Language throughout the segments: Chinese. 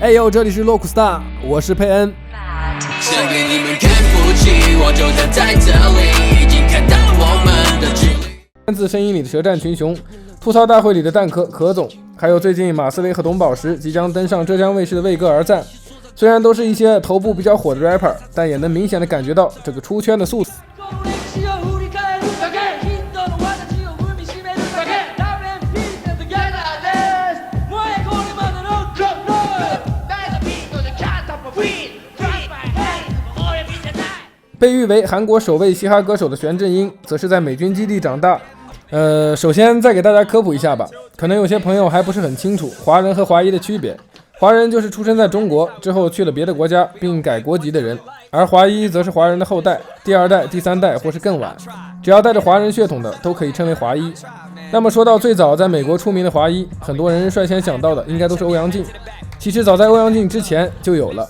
哎呦，这里是洛库斯塔，我是佩恩。想给你们看不起，我就站在这里，已经看到我们的距离。三字声音里的舌战群雄，吐槽大会里的蛋壳何总，还有最近马思唯和董宝石即将登上浙江卫视的为歌而战。虽然都是一些头部比较火的 rapper， 但也能明显的感觉到这个出圈的素质。被誉为韩国首位嘻哈歌手的玄振英，则是在美军基地长大。首先再给大家科普一下吧，可能有些朋友还不是很清楚华人和华裔的区别。华人就是出生在中国之后去了别的国家并改国籍的人，而华裔则是华人的后代，第二代、第三代或是更晚，只要带着华人血统的都可以称为华裔。那么说到最早在美国出名的华裔，很多人率先想到的应该都是欧阳靖。其实早在欧阳靖之前就有了。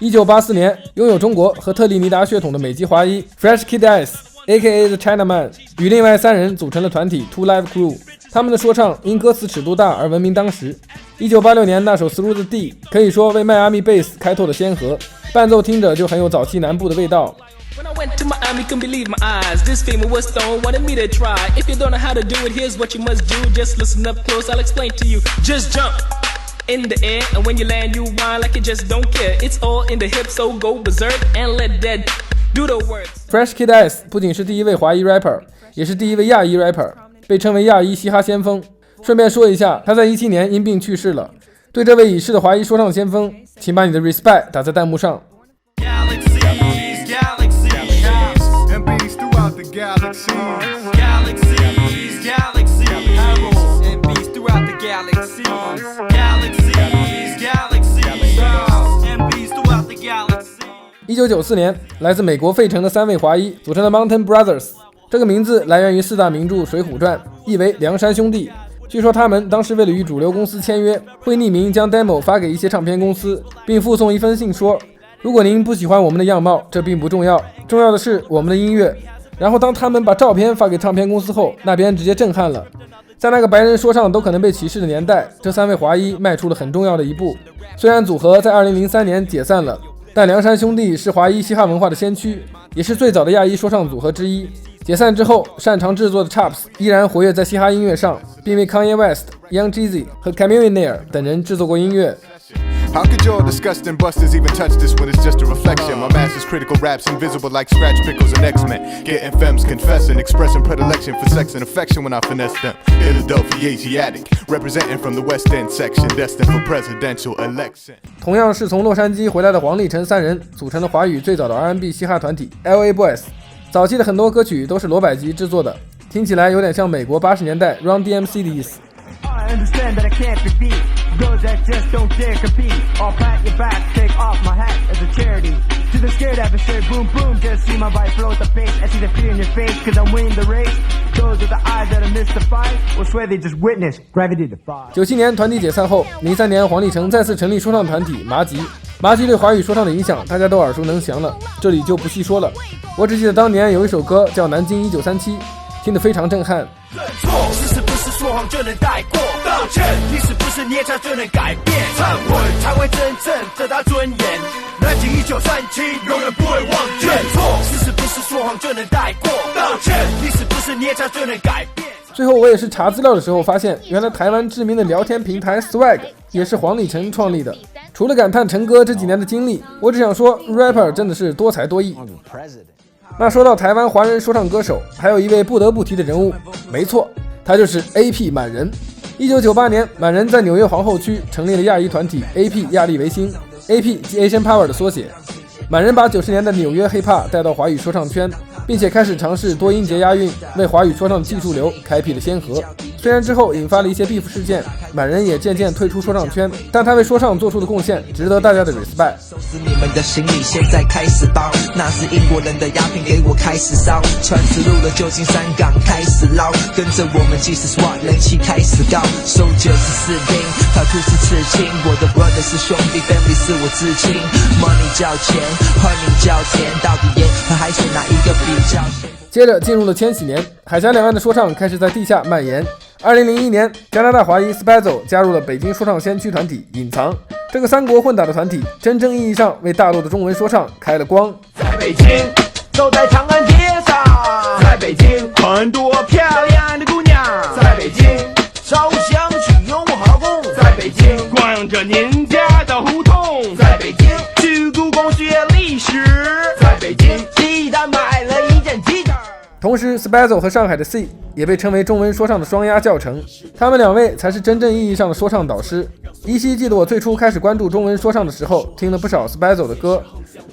1984年，拥有中国和特立尼达血统的美籍华裔 Fresh Kid Ice，A.K.A. The Chinaman， 与另外3人组成了团体 Two Live Crew。他们的说唱因歌词尺度大而闻名当时。1986年那首 Through the D 可以说为迈阿密贝斯开拓了先河，伴奏听着就很有早期南部的味道。When I went to Miami, couldn't believe my eyes. This female was stoned, wanted me to try. If you don't know how to do it, here's what you must do. Just listen up close, I'll explain to you. Just jump in the air, and when you land, you whine like you just don't care. It's all in the hips, so go berserk and let that do the words. Fresh Kid Ice 不仅是第一位华裔 rapper， 也是第一位亚裔 rapper， 被称为亚裔嘻哈先锋。顺便说一下，他在17年因病去世了。对这位已逝的华裔说唱先锋，请把你的 respect 打在弹幕上。1994年，来自美国费城的3位华裔组成的 Mountain Brothers， 这个名字来源于4大名著《水浒传》，意为梁山兄弟。据说他们当时为了与主流公司签约，会匿名将 demo 发给一些唱片公司，并附送一封信说，如果您不喜欢我们的样貌，这并不重要，重要的是我们的音乐。然后当他们把照片发给唱片公司后，那边直接震撼了。在那个白人说唱都可能被歧视的年代，这3位华裔迈出了很重要的一步。虽然组合在2003年解散了，但梁山兄弟是华裔嘻哈文化的先驱，也是最早的亚裔说唱组合之一。解散之后，擅长制作的 Chops 依然活跃在嘻哈音乐上，并为 Kanye West、Young Jeezy 和 Chamillionaire 等人制作过音乐。How could your disgusting busters even touch this when it's just a reflection? My master's critical raps invisible like scratch pickles and X-Men. Getting femmes confessing, expressing predilection for sex and affection when I finesse them. Philadelphia Asiatic, representing from the West End section, destined for presidential election. 同样是从洛杉矶回来的黄立成3人组成了华语最早的 R&B 嘻哈团体 LA Boys。早期的很多歌曲都是罗百吉制作的，听起来有点像美国80年代 Run DMC 的意思。Girls that just don't dare compete. I'll pat your back, take off my hat as a charity. To the scared adversary, boom, boom, just see my body float the pace. I see the fear in your face, cause I'm winning the race. Those with the eyes that are mystified will swear they just witnessed gravity defy. 97年团体解散后，03年黄立成再次成立说唱团体麻吉。麻吉对华语说唱的影响大家都耳熟能详了，这里就不细说了。我只记得当年有一首歌叫《南京1937》，听得非常震撼。是不是说谎就能带过？道歉，你是不是捏造就能改变？忏悔才会真正得到尊严。南京1937，永远不会忘记。错，是不是说谎就能带过？道歉，你是不是捏造就能改变？最后我也是查资料的时候发现，原来台湾知名的聊天平台 Swag 也是黄立成创立的。除了感叹成哥这几年的经历，我只想说 rapper 真的是多才多艺。那说到台湾华人说唱歌手，还有一位不得不提的人物，没错，他就是 AP 满人。1998年，满人在纽约皇后区成立了亚裔团体 AP 亚利维新 ，AP 即 Asian Power 的缩写。满人把90年代纽约 hiphop 带到华语说唱圈，并且开始尝试多音节押韵，为华语说唱的技术流开辟了先河。虽然之后引发了一些 beef 事件，满人也渐渐退出说唱圈，但他为说唱做出的贡献值得大家的 respect。收拾你们的行李，现在开始包。那是英国人的鸦片给我开始烧，船驶入了旧金山港开始捞，跟着我们即使 SWAT 人气开始高。Soldier 是士兵，他兔是刺青，我的 brother 是兄弟 ，family 是我至亲。Money 交钱 ，Honey 交钱，到底盐和海水哪一个比较？接着进入了千禧年，海峡两岸的说唱开始在地下蔓延。2001年，加拿大华裔 Spazzo 加入了北京说唱先驱团体隐藏。这个三国混打的团体，真正意义上为大陆的中文说唱开了光。在北京，走在长安街上，在北京，很多漂亮的姑娘，在北京，烧香去雍和宫，在北京，逛着您家的胡同，在北京，去故宫学历史，在北京，鸡蛋买了一件吉他。同时 Spazzo 和上海的 C 也被称为中文说唱的双押教程，他们两位才是真正意义上的说唱导师。依稀记得我最初开始关注中文说唱的时候，听了不少 Spazzo 的歌，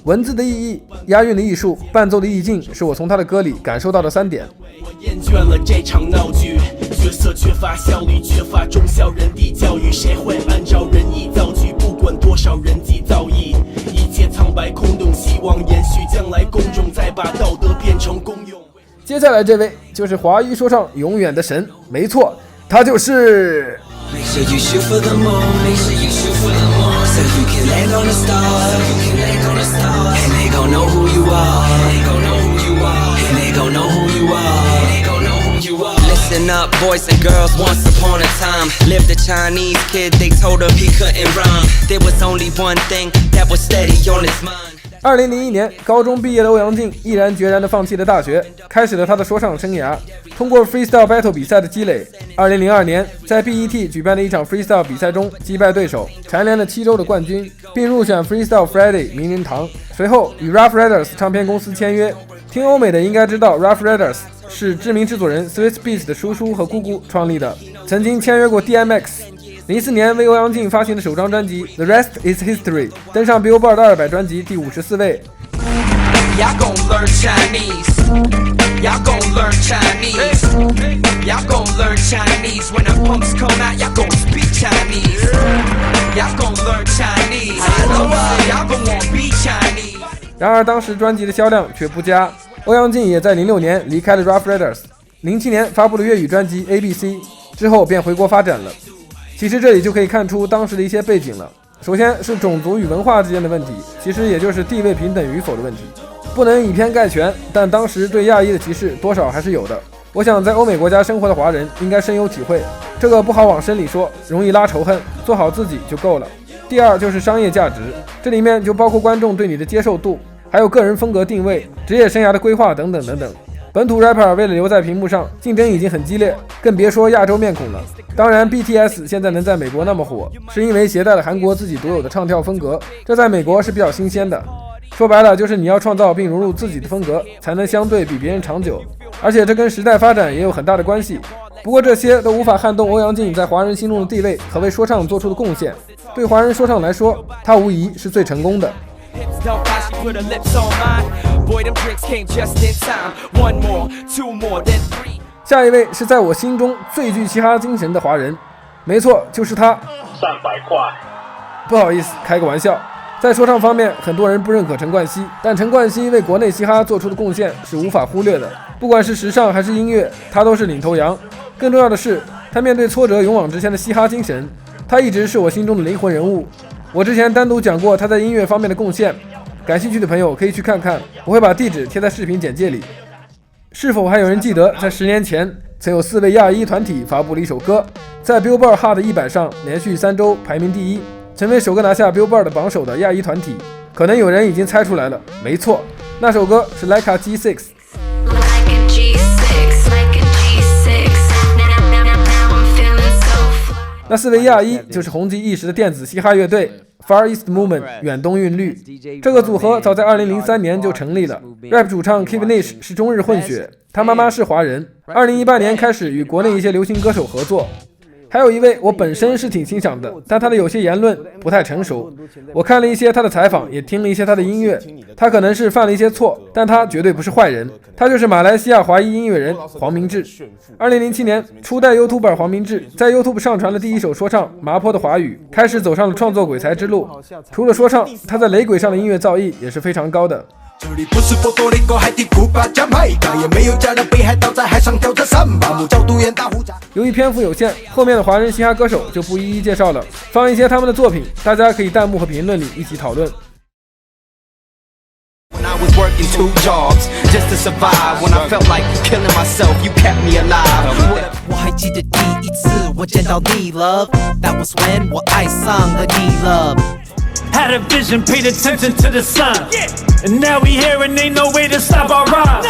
文字的意义、押韵的艺术、伴奏的意境，是我从他的歌里感受到的3点。我厌倦了这场闹剧，角色缺乏效率，缺乏忠孝仁义教育，谁会按照仁义造句？不管多少人机造诣，一切苍白空洞，希望延续将来公众，再把道德变成公用。接下来这位就是华语说唱永远的神，没错，他就是Make sure you shoot for the moon. Make sure you shoot for the moon. So you can land on the stars. So you can land on the stars. And they gon' know who you are. And they gon' know who you are. And they gon' know who you are. And they gon' know who you are. Listen up, boys and girls. Once upon a time, lived a Chinese kid. They told him he couldn't rhyme. There was only one thing that was steady on his mind. 2001年高中毕业的欧阳靖毅然决然地放弃了大学，开始了他的说唱生涯。通过 freestyle battle 比赛的积累，2002年在 BET 举办的一场 freestyle 比赛中击败对手，蝉联了7周的冠军，并入选 Freestyle Friday 名人堂。随后与 Rough Riders 唱片公司签约。听欧美的应该知道 Rough Riders 是知名制作人 Swizz Beatz 的叔叔和姑姑创立的，曾经签约过 DMX。04年为欧阳靖发行的首张专辑 The Rest Is History 登上 Billboard 200专辑第54位。Y'all gon' learn Chinese. Y'all gon' learn Chinese. Y'all gon' learn Chinese. When the pumps come out, y'all gon' speak Chinese. Y'all gon' learn Chinese. Y'all gon' want be Chinese. 然而当时专辑的销量却不佳，欧阳靖也在06年离开了 Rough Riders，07年发布了粤语专辑 ABC， 之后便回国发展了。其实这里就可以看出当时的一些背景了。首先是种族与文化之间的问题，其实也就是地位平等与否的问题，不能以偏概全，但当时对亚裔的歧视多少还是有的。我想在欧美国家生活的华人应该深有体会，这个不好往深里说，容易拉仇恨，做好自己就够了。第二就是商业价值，这里面就包括观众对你的接受度，还有个人风格定位、职业生涯的规划等等等等。本土 rapper 为了留在屏幕上，竞争已经很激烈，更别说亚洲面孔了。当然 BTS 现在能在美国那么火，是因为携带了韩国自己独有的唱跳风格，这在美国是比较新鲜的。说白了就是你要创造并融入自己的风格，才能相对比别人长久，而且这跟时代发展也有很大的关系。不过这些都无法撼动欧阳靖在华人心中的地位和为说唱做出的贡献。对华人说唱来说，他无疑是最成功的。下一位是在我心中最具嘻哈精神的华人，没错，就是他。300块。不好意思，开个玩笑。在说唱方面，很多人不认可陈冠希，但陈冠希为国内嘻哈做出的贡献是无法忽略的。不管是时尚还是音乐，他都是领头羊。更重要的是，他面对挫折勇往直前的嘻哈精神，他一直是我心中的灵魂人物。我之前单独讲过他在音乐方面的贡献，感兴趣的朋友可以去看看，我会把地址贴在视频简介里。是否还有人记得，在10年前，曾有4位亚裔团体发布了一首歌，在 Billboard Hot 100上连续3周排名第1，成为首个拿下 Billboard 的榜首的亚裔团体？可能有人已经猜出来了，没错，那首歌是 Like a G6。那4位亚裔就是红极一时的电子嘻哈乐队 Far East Movement 远东韵律。这个组合早在2003年就成立了。rap 主唱 Kid Nish 是中日混血，他妈妈是华人。2018年开始与国内一些流行歌手合作。还有一位我本身是挺欣赏的，但他的有些言论不太成熟。我看了一些他的采访，也听了一些他的音乐，他可能是犯了一些错，但他绝对不是坏人。他就是马来西亚华裔音乐人黄明志。2007年，初代 YouTuber 黄明志在 YouTube 上传了第一首说唱《麻坡的华语》，开始走上了创作鬼才之路。除了说唱，他在雷鬼上的音乐造诣也是非常高的。这里不是波多黎各、海地、古巴、加麦卡，也没有加勒比海盗在海上挑着3把木，角度远大胡渣。由于篇幅有限，后面的华人嘻哈歌手就不一一介绍了，放一些他们的作品，大家可以弹幕和评论里一起讨论。was working 2 jobs just to survive. When I felt like killing myself, you kept me alive. 我还记得第一次我见到你 love, that was when 我爱上了你 love. Had a vision, paid attention to the sun. And now we here and ain't no way to stop our rise.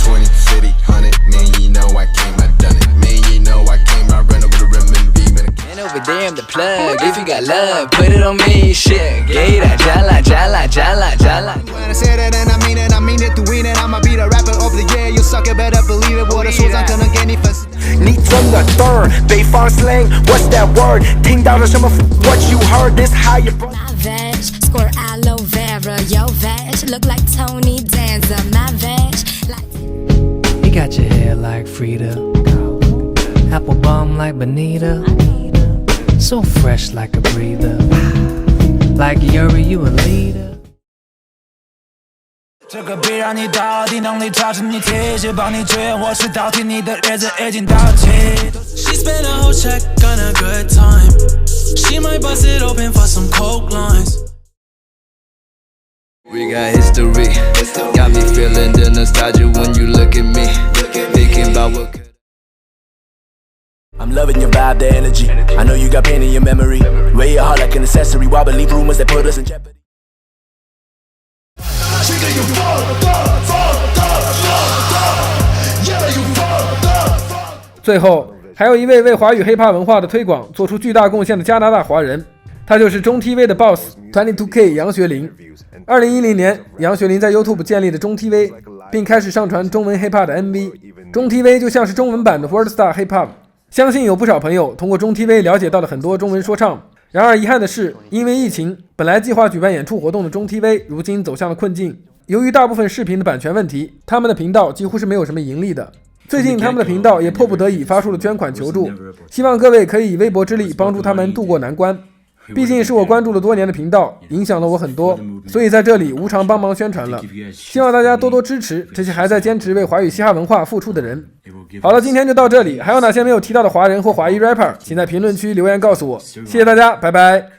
20 city, 100 man, you know I came, I done it. Man, you know I came, I ran over the rim and beam it. And over there I'm the plug, if you got love, put it on me, shit. Gator, jala, jala, jala, jala. When I say that and I mean it to win it. I'ma be the rapper of the year, you suck it, better believe it. 我的说唱可能给你粉丝。你真的 turn 北方 slang, what's that word? 听到了什么 what you heard? This how you burn. My veg, squirt aloe vera. Your veg look like Tony Danza. My veg like. You got your hair like Frida, apple bum like Bonita, so fresh like a breather, like Yuri, you a leader. 这个 beat 让你到底能力超出你体系，帮你追我是倒替你的日子已经到期。 She spent a whole check on a good time. She might bust it open for some coke lines. We got history, got me feeling the nostalgia when you look at me, thinking about what could. I'm loving your vibe, the energy. I know you got pain in your memory. Wear your heart like an accessory while believe rumors that put us in jeopardy. 最后，还有一位为华语 hiphop 文化的推广做出巨大贡献的加拿大华人，他就是中 TV 的 boss 22K 杨学林。2010年，杨学林在 YouTube 建立了中 TV， 并开始上传中文 hiphop 的 MV。中 TV 就像是中文版的 Worldstar Hiphop， 相信有不少朋友通过中 TV 了解到了很多中文说唱。然而遗憾的是，因为疫情，本来计划举办演出活动的中 TV 如今走向了困境。由于大部分视频的版权问题，他们的频道几乎是没有什么盈利的。最近他们的频道也迫不得已发出了捐款求助，希望各位可以以微薄之力帮助他们渡过难关。毕竟是我关注了多年的频道，影响了我很多，所以在这里无偿帮忙宣传了。希望大家多多支持这些还在坚持为华语嘻哈文化付出的人。好了，今天就到这里，还有哪些没有提到的华人或华裔 rapper， 请在评论区留言告诉我。谢谢大家，拜拜。